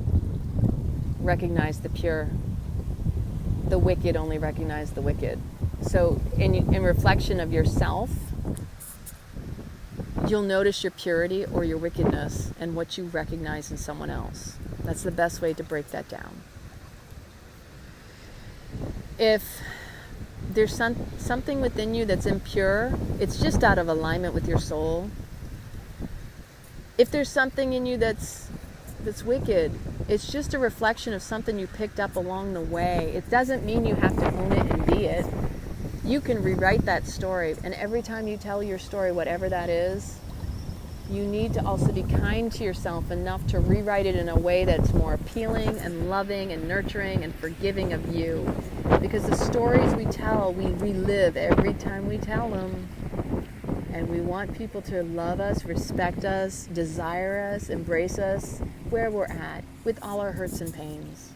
recognize the pure. The wicked only recognize the wicked. So in reflection of yourself, you'll notice your purity or your wickedness and what you recognize in someone else. That's the best way to break that down. If there's something within you that's impure, it's just out of alignment with your soul. If there's something in you that's wicked, it's just a reflection of something you picked up along the way. It doesn't mean you have to own it and be it. You can rewrite that story, and every time you tell your story, whatever that is, you need to also be kind to yourself enough to rewrite it in a way that's more appealing and loving and nurturing and forgiving of you. Because the stories we tell, we relive every time we tell them. And we want people to love us, respect us, desire us, embrace us where we're at, with all our hurts and pains.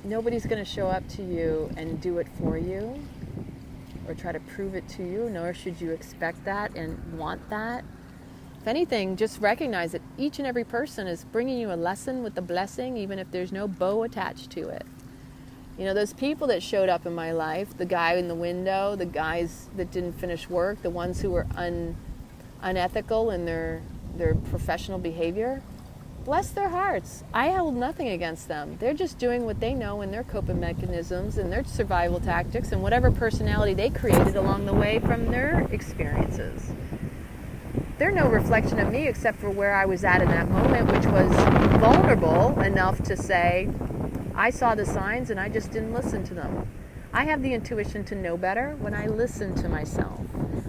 Nobody's going to show up to you and do it for you or try to prove it to you, nor should you expect that and want that. If anything, just recognize that each and every person is bringing you a lesson with a blessing, even if there's no bow attached to it. Those people that showed up in my life, the guy in the window, the guys that didn't finish work, the ones who were unethical in their professional behavior, bless their hearts. I hold nothing against them. They're just doing what they know in their coping mechanisms and their survival tactics and whatever personality they created along the way from their experiences. They're no reflection of me except for where I was at in that moment, which was vulnerable enough to say, I saw the signs and I just didn't listen to them. I have the intuition to know better when I listen to myself.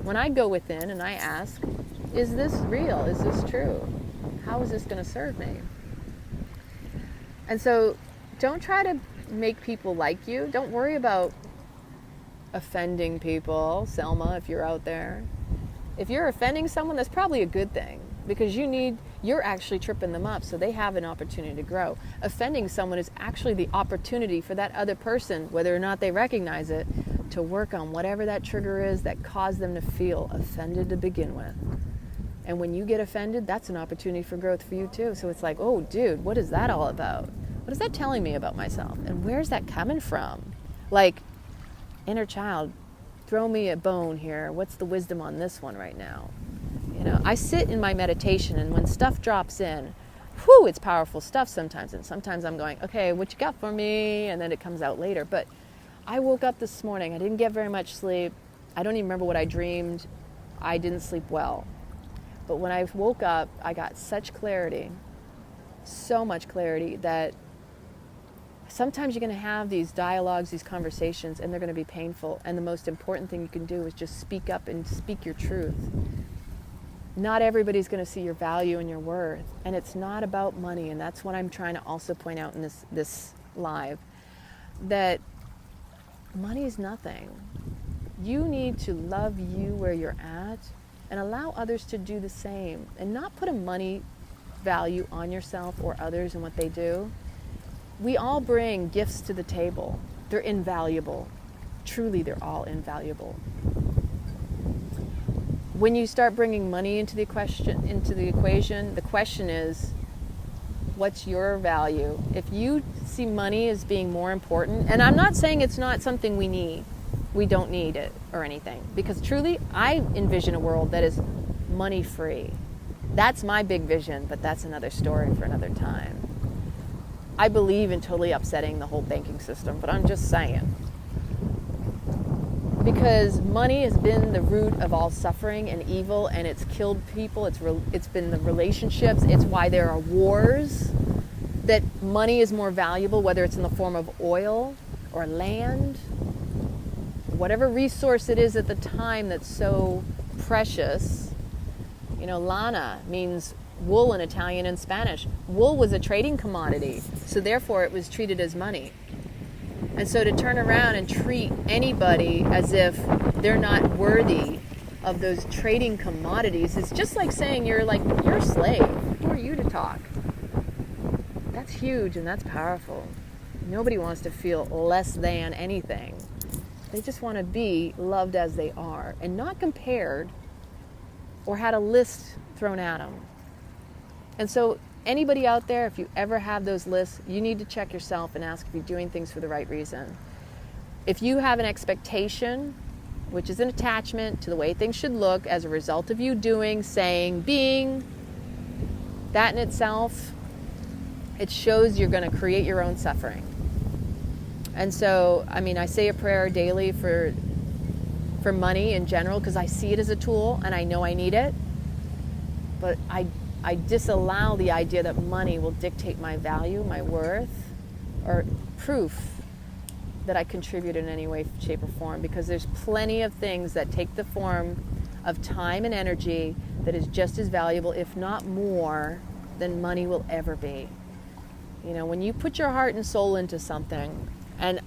When I go within and I ask, is this real? Is this true? how is this going to serve me? And so don't try to make people like you. Don't worry about offending people. Selma, if you're out there. If you're offending someone, that's probably a good thing, because you're actually tripping them up so they have an opportunity to grow. Offending someone is actually the opportunity for that other person, whether or not they recognize it, to work on whatever that trigger is that caused them to feel offended to begin with. And when you get offended, that's an opportunity for growth for you too. So it's like, oh dude, what is that all about? What is that telling me about myself? And where's that coming from? Like, inner child, throw me a bone here. What's the wisdom on this one right now? You know, I sit in my meditation, and when stuff drops in, whew, it's powerful stuff sometimes. And sometimes I'm going, okay, what you got for me? And then it comes out later. But I woke up this morning. I didn't get very much sleep. I don't even remember what I dreamed. I didn't sleep well. But when I woke up, I got such clarity, so much clarity, that sometimes you're going to have these dialogues, these conversations, and they're going to be painful. And the most important thing you can do is just speak up and speak your truth. Not everybody's going to see your value and your worth. And it's not about money. And that's what I'm trying to also point out in this live, that money is nothing. You need to love you where you're at and allow others to do the same, and not put a money value on yourself or others and what they do. We all bring gifts to the table. They're invaluable. Truly, they're all invaluable. When you start bringing money into the equation, the question is, what's your value? If you see money as being more important, and I'm not saying it's not something we need, we don't need it or anything, because truly, I envision a world that is money free. That's my big vision, but that's another story for another time. I believe in totally upsetting the whole banking system, but I'm just saying. Because money has been the root of all suffering and evil, and it's killed people. It's been the relationships. It's why there are wars. That money is more valuable, whether it's in the form of oil or land, whatever resource it is at the time that's so precious. You know, lana means wool in Italian and Spanish. Wool was a trading commodity, so therefore it was treated as money. And so to turn around and treat anybody as if they're not worthy of those trading commodities is just like saying you're a slave. Who are you to talk? That's huge and that's powerful. Nobody wants to feel less than anything. They just want to be loved as they are and not compared or had a list thrown at them. And so anybody out there, if you ever have those lists, you need to check yourself and ask if you're doing things for the right reason. If you have an expectation, which is an attachment to the way things should look as a result of you doing, saying, being, that in itself, it shows you're going to create your own suffering. And so, I say a prayer daily for money in general, because I see it as a tool and I know I need it. But I disallow the idea that money will dictate my value, my worth, or proof that I contribute in any way, shape, or form, because there's plenty of things that take the form of time and energy that is just as valuable, if not more, than money will ever be. You know, when you put your heart and soul into something, and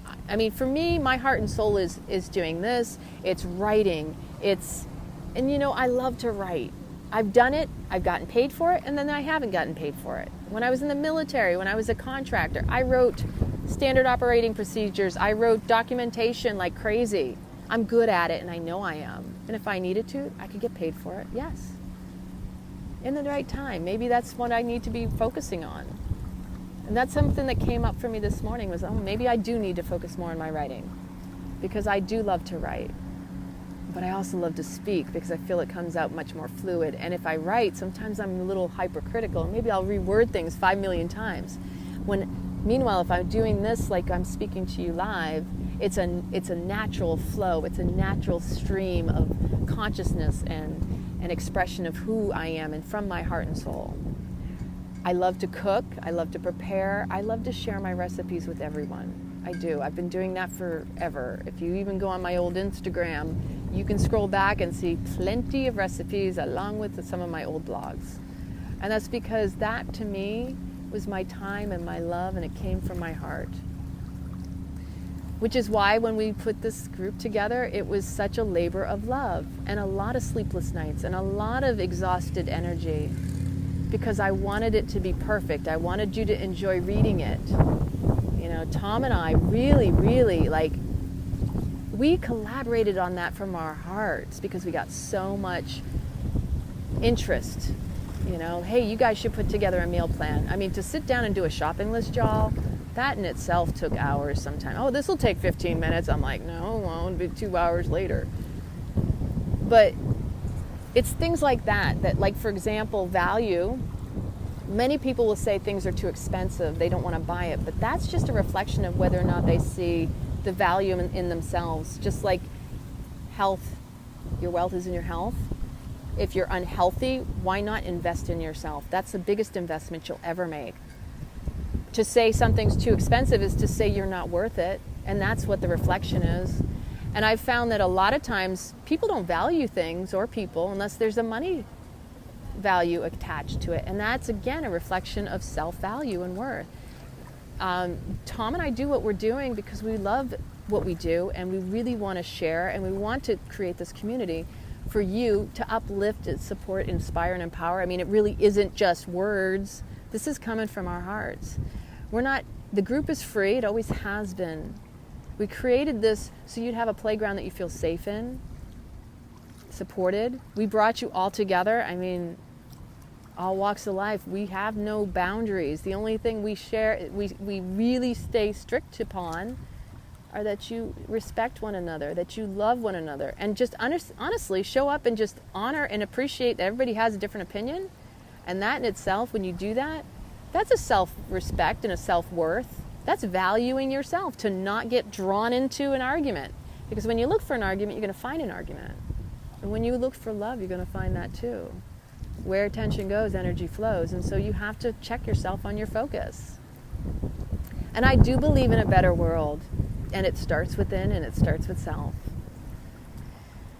for me, my heart and soul is doing this, it's writing, and I love to write. I've done it, I've gotten paid for it, and then I haven't gotten paid for it. When I was in the military, when I was a contractor, I wrote standard operating procedures. I wrote documentation like crazy. I'm good at it, and I know I am. And if I needed to, I could get paid for it, yes. In the right time. Maybe that's what I need to be focusing on. And that's something that came up for me this morning was, maybe I do need to focus more on my writing, because I do love to write. But I also love to speak because I feel it comes out much more fluid. And if I write, sometimes I'm a little hypercritical. Maybe I'll reword things 5 million times. Meanwhile, if I'm doing this like I'm speaking to you live, it's a natural flow. It's a natural stream of consciousness and expression of who I am and from my heart and soul. I love to cook. I love to prepare. I love to share my recipes with everyone. I do. I've been doing that forever. If you even go on my old Instagram, you can scroll back and see plenty of recipes along with some of my old blogs. And that's because that, to me, was my time and my love, and it came from my heart. Which is why when we put this group together, it was such a labor of love and a lot of sleepless nights and a lot of exhausted energy, because I wanted it to be perfect. I wanted you to enjoy reading it. You know, Tom and I really, really, we collaborated on that from our hearts because we got so much interest. You know, hey, you guys should put together a meal plan. I mean, to sit down and do a shopping list, y'all, that in itself took hours sometimes. Oh, this will take 15 minutes. I'm like, no, it won't. It'll be 2 hours later. But it's things like that, like, for example, value. Many people will say things are too expensive. They don't want to buy it. But that's just a reflection of whether or not they see the value in themselves. Just like health, your wealth is in your health. If you're unhealthy, why not invest in yourself? That's the biggest investment you'll ever make. To say something's too expensive is to say you're not worth it. And that's what the reflection is. And I've found that a lot of times people don't value things or people unless there's a money value attached to it. And that's, again, a reflection of self-value and worth. Tom and I do what we're doing because we love what we do, and we really want to share, and we want to create this community for you to uplift, support, inspire, and empower. I mean, it really isn't just words. This is coming from our hearts. The group is free. It always has been. We created this so you'd have a playground that you feel safe in, supported. We brought you all together. I mean, all walks of life. We have no boundaries. The only thing we share, we really stay strict upon, are that you respect one another, that you love one another, and just honestly show up and just honor and appreciate that everybody has a different opinion. And that in itself, when you do that, that's a self-respect and a self-worth. That's valuing yourself, to not get drawn into an argument. Because when you look for an argument, you're going to find an argument. And when you look for love, you're going to find that too. Where attention goes, energy flows. And so you have to check yourself on your focus. And I do believe in a better world. And it starts within, and it starts with self.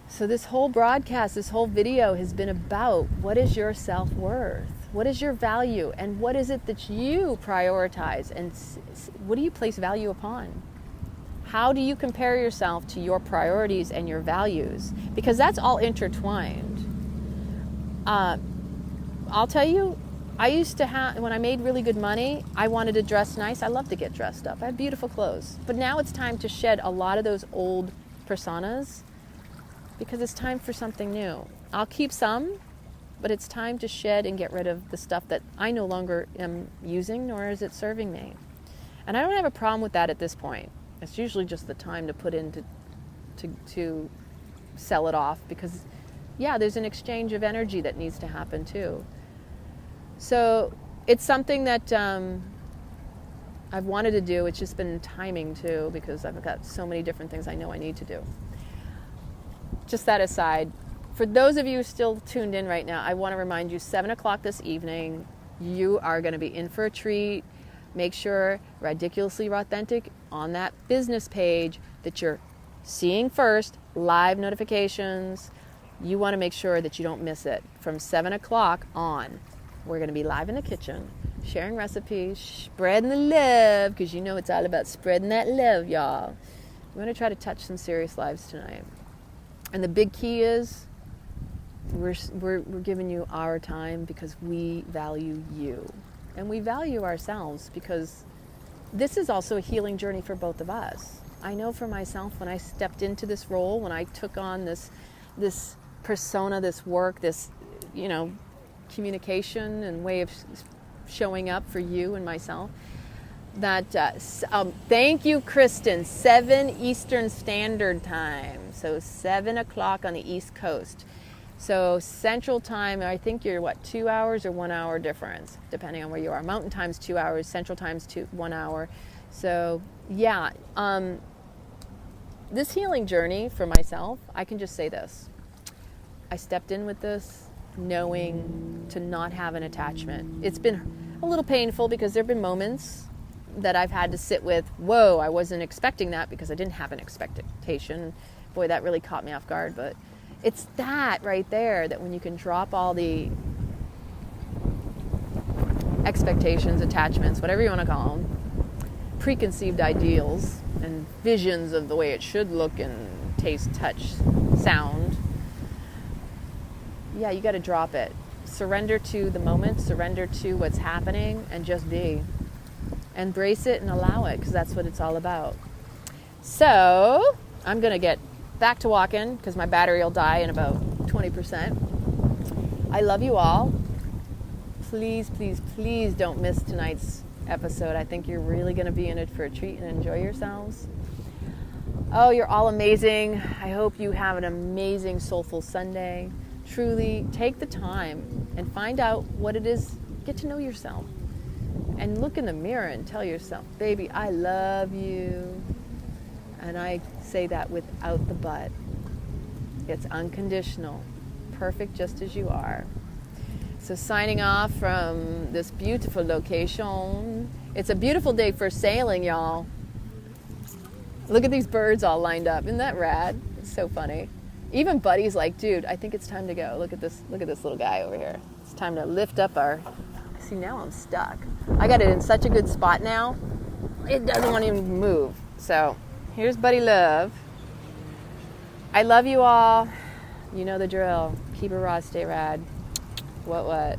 So this whole broadcast, this whole video has been about, what is your self-worth? What is your value? And what is it that you prioritize? And what do you place value upon? How do you compare yourself to your priorities and your values? Because that's all intertwined. I'll tell you, I used to have, when I made really good money, I wanted to dress nice. I love to get dressed up. I have beautiful clothes. But now it's time to shed a lot of those old personas, because it's time for something new. I'll keep some, but it's time to shed and get rid of the stuff that I no longer am using, nor is it serving me. And I don't have a problem with that at this point. It's usually just the time to put in to sell it off, because, yeah, there's an exchange of energy that needs to happen too. So it's something that I've wanted to do. It's just been timing too, because I've got so many different things I know I need to do. Just that aside, for those of you still tuned in right now, I want to remind you, 7 o'clock this evening, you are going to be in for a treat. Make sure, Ridiculously Authentic, on that business page, that you're seeing first, live notifications. You want to make sure that you don't miss it. From 7 o'clock on, we're going to be live in the kitchen, sharing recipes, spreading the love, because you know it's all about spreading that love, y'all. We're going to try to touch some serious lives tonight. And the big key is, we're giving you our time because we value you. And we value ourselves, because this is also a healing journey for both of us. I know for myself, when I stepped into this role, when I took on this persona, this work, this, communication and way of showing up for you and myself, that thank you, Kristen, 7 Eastern Standard Time, so 7 o'clock on the East Coast. So Central Time, I think you're 2 hours or 1 hour difference, depending on where you are. Mountain Time's 2 hours, Central Time's 1 hour. So yeah, this healing journey for myself, I can just say this: I stepped in with this knowing to not have an attachment. It's been a little painful, because there have been moments that I've had to sit with, whoa, I wasn't expecting that, because I didn't have an expectation. Boy, that really caught me off guard. But it's that right there, that when you can drop all the expectations, attachments, whatever you want to call them, preconceived ideals and visions of the way it should look and taste, touch, sound. Yeah, you got to drop it. Surrender to the moment, surrender to what's happening, and just be. Embrace it and allow it, because that's what it's all about. So, I'm going to get back to walking, because my battery will die in about 20%. I love you all. Please, please, please don't miss tonight's episode. I think you're really going to be in it for a treat and enjoy yourselves. Oh, you're all amazing. I hope you have an amazing Soulful Sunday. Truly, take the time and find out what it is. Get to know yourself. And look in the mirror and tell yourself, baby, I love you. And I say that without the but. It's unconditional. Perfect just as you are. So signing off from this beautiful location. It's a beautiful day for sailing, y'all. Look at these birds all lined up. Isn't that rad? It's so funny. Even Buddy's like, dude, I think it's time to go. Look at this little guy over here. It's time to lift up our... See, now I'm stuck. I got it in such a good spot now. It doesn't want to even move. So here's Buddy Love. I love you all. You know the drill. Keep it raw, stay rad. What?